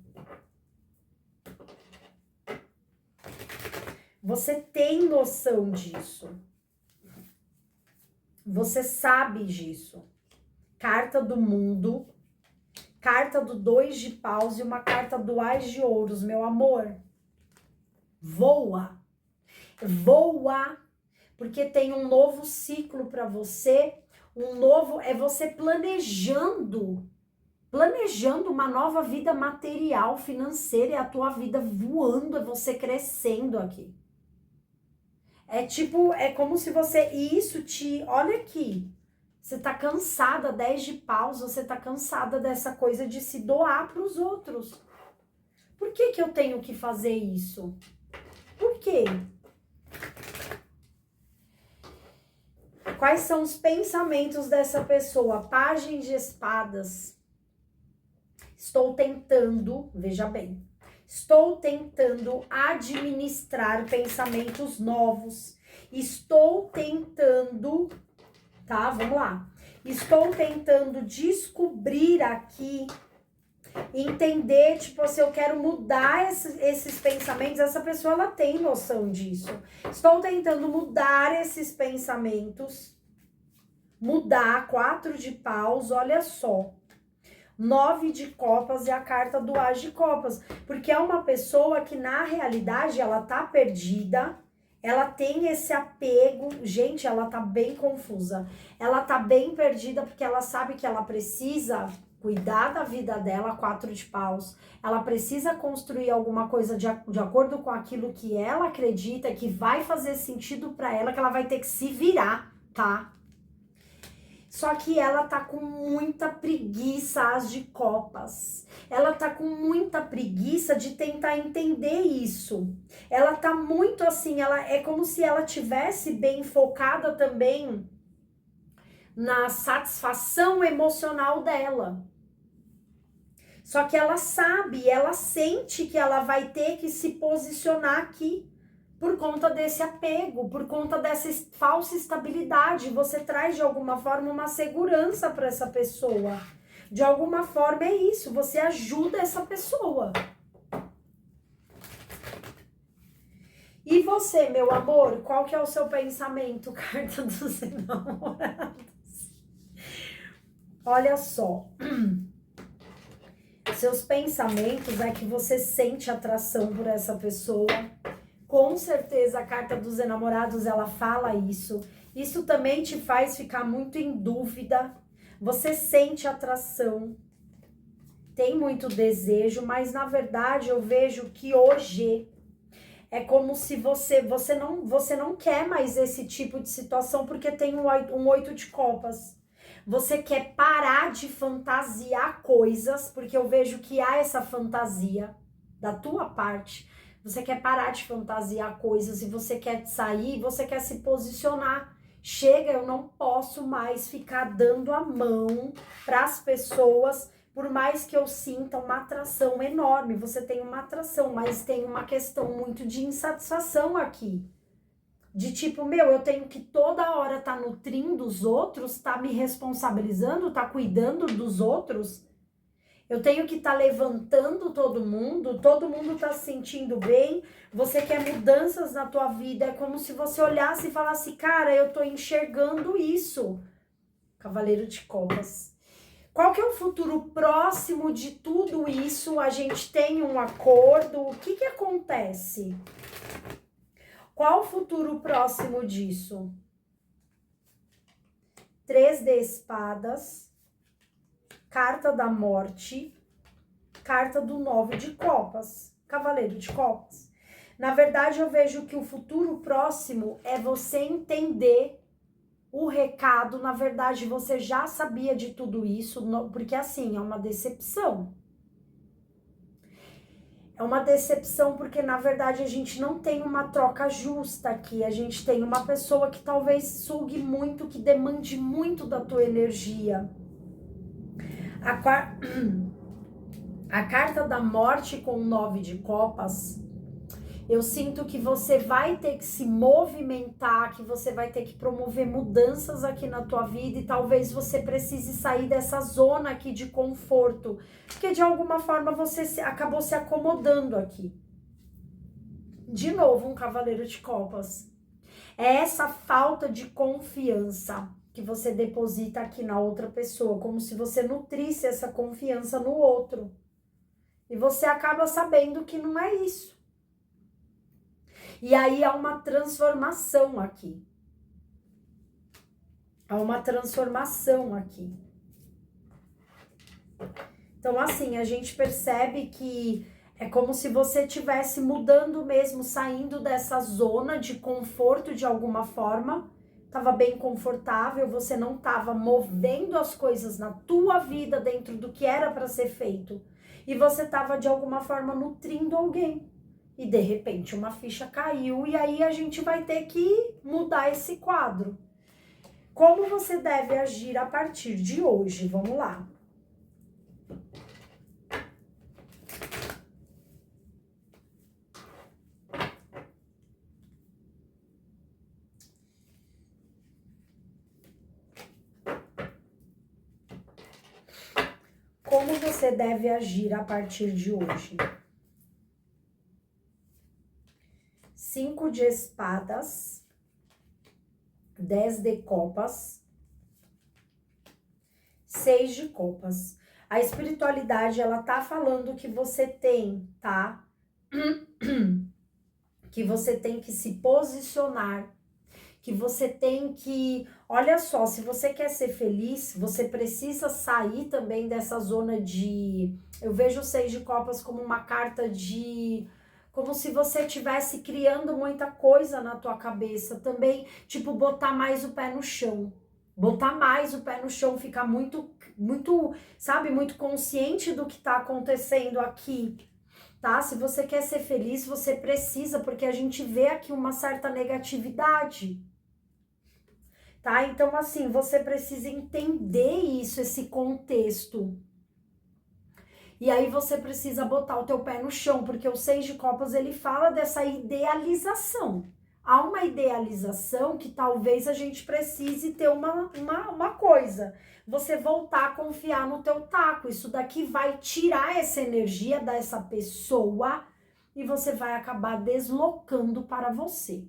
Você tem noção disso. Você sabe disso. Carta do mundo, carta do 2 de paus e uma carta do Ás de ouros, meu amor. Voa. Voa, porque tem um novo ciclo para você, Um novo é você planejando uma nova vida material, financeira, é a tua vida voando, é você crescendo aqui. É tipo, é como se você, e isso olha aqui, você tá cansada, 10 de paus, você tá cansada dessa coisa de se doar para os outros. Por que que eu tenho que fazer isso? Por quê? Quais são os pensamentos dessa pessoa? Pajem de espadas. Estou tentando, veja bem, estou tentando administrar pensamentos novos. Estou tentando, tá? Vamos lá. Estou tentando descobrir aqui, entender, tipo assim, eu quero mudar esses pensamentos. Essa pessoa, ela tem noção disso. Estou tentando mudar esses pensamentos. Mudar, 4 de paus, olha só. 9 de copas e a carta do As de copas. Porque é uma pessoa que, na realidade, ela tá perdida, ela tem esse apego. Gente, ela tá bem confusa. Ela tá bem perdida porque ela sabe que ela precisa cuidar da vida dela, 4 de paus. Ela precisa construir alguma coisa de acordo com aquilo que ela acredita, que vai fazer sentido para ela, que ela vai ter que se virar, tá? Só que ela tá com muita preguiça, As de copas. Ela tá com muita preguiça de tentar entender isso. Ela tá muito assim, ela é como se ela tivesse bem focada também na satisfação emocional dela. Só que ela sabe, ela sente que ela vai ter que se posicionar aqui. Por conta desse apego, por conta dessa falsa estabilidade. Você traz de alguma forma uma segurança para essa pessoa. De alguma forma é isso, você ajuda essa pessoa. E você, meu amor, qual que é o seu pensamento? Carta dos Enamorados. Olha só. Seus pensamentos é que você sente atração por essa pessoa. Com certeza a carta dos enamorados, ela fala isso. Isso também te faz ficar muito em dúvida. Você sente atração, tem muito desejo, mas na verdade eu vejo que hoje é como se você não quer mais esse tipo de situação porque tem um 8 de copas. Você quer parar de fantasiar coisas, porque eu vejo que há essa fantasia da tua parte. Você quer parar de fantasiar coisas e você quer sair, você quer se posicionar. Chega, eu não posso mais ficar dando a mão para as pessoas, por mais que eu sinta uma atração enorme. Você tem uma atração, mas tem uma questão muito de insatisfação aqui. De tipo, meu, eu tenho que toda hora tá nutrindo os outros, tá me responsabilizando, tá cuidando dos outros. Eu tenho que estar levantando todo mundo tá se sentindo bem, você quer mudanças na tua vida, é como se você olhasse e falasse, cara, eu tô enxergando isso. Cavaleiro de Copas. Qual que é o futuro próximo de tudo isso? A gente tem um acordo, o que que acontece? Qual o futuro próximo disso? 3 de espadas, carta da morte, carta do 9 de copas, cavaleiro de copas. Na verdade, eu vejo que o futuro próximo é você entender o recado. Na verdade, você já sabia de tudo isso, porque assim, é uma decepção. É uma decepção porque, na verdade, a gente não tem uma troca justa aqui. A gente tem uma pessoa que talvez sugue muito, que demande muito da tua energia. A carta da morte com o 9 de copas, eu sinto que você vai ter que se movimentar, que você vai ter que promover mudanças aqui na tua vida e talvez você precise sair dessa zona aqui de conforto, porque de alguma forma você acabou se acomodando aqui. De novo, um cavaleiro de copas. É essa falta de confiança que você deposita aqui na outra pessoa, como se você nutrisse essa confiança no outro. E você acaba sabendo que não é isso. E aí há uma transformação aqui. Há uma transformação aqui. Então, assim, a gente percebe que é como se você estivesse mudando mesmo, saindo dessa zona de conforto de alguma forma. Estava bem confortável, você não estava movendo as coisas na tua vida dentro do que era para ser feito. E você estava, de alguma forma, nutrindo alguém. E, de repente, uma ficha caiu e aí a gente vai ter que mudar esse quadro. Como você deve agir a partir de hoje? Vamos lá. Como você deve agir a partir de hoje? 5 de espadas, 10 de copas, 6 de copas. A espiritualidade, ela tá falando que você tem, tá? Que você tem que se posicionar, que você tem que... Olha só, se você quer ser feliz, você precisa sair também dessa zona de... Eu vejo o 6 de copas como uma carta de... Como se você estivesse criando muita coisa na tua cabeça. Também, tipo, botar mais o pé no chão. Botar mais o pé no chão, ficar muito, sabe, muito consciente do que tá acontecendo aqui. Tá? Se você quer ser feliz, você precisa, porque a gente vê aqui uma certa negatividade. Tá? Então, assim, você precisa entender isso, esse contexto. E aí você precisa botar o teu pé no chão, porque o 6 de copas, ele fala dessa idealização. Há uma idealização que talvez a gente precise ter uma coisa. Você voltar a confiar no teu taco. Isso daqui vai tirar essa energia dessa pessoa e você vai acabar deslocando para você.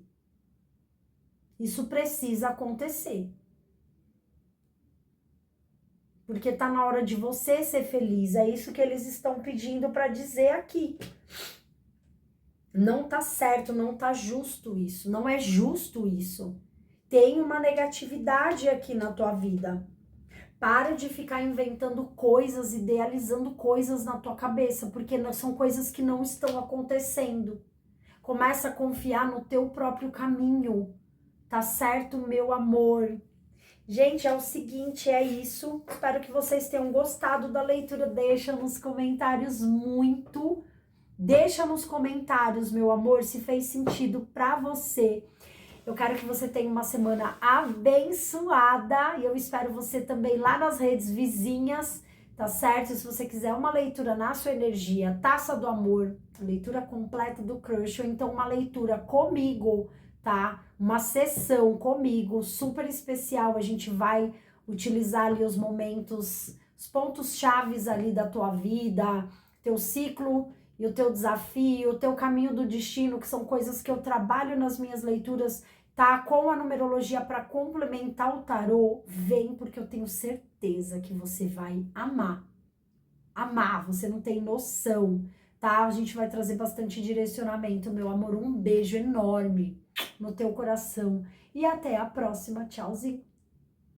Isso precisa acontecer. Porque tá na hora de você ser feliz. É isso que eles estão pedindo para dizer aqui. Não tá certo, não tá justo isso. Não é justo isso. Tem uma negatividade aqui na tua vida. Para de ficar inventando coisas, idealizando coisas na tua cabeça, porque são coisas que não estão acontecendo. Começa a confiar no teu próprio caminho. Tá certo, meu amor? Gente, é o seguinte, é isso. Espero que vocês tenham gostado da leitura. Deixa nos comentários Deixa nos comentários, meu amor, se fez sentido pra você. Eu quero que você tenha uma semana abençoada e eu espero você também lá nas redes vizinhas, tá certo? Se você quiser uma leitura na sua energia, Taça do Amor, leitura completa do crush, ou então uma leitura comigo, tá? Uma sessão comigo, super especial, a gente vai utilizar ali os momentos, os pontos chaves ali da tua vida, teu ciclo e o teu desafio, o teu caminho do destino, que são coisas que eu trabalho nas minhas leituras, tá? Com a numerologia para complementar o tarô, vem, porque eu tenho certeza que você vai amar. Amar, você não tem noção, tá? A gente vai trazer bastante direcionamento, meu amor. Um beijo enorme no teu coração e até a próxima. Tchauzinho.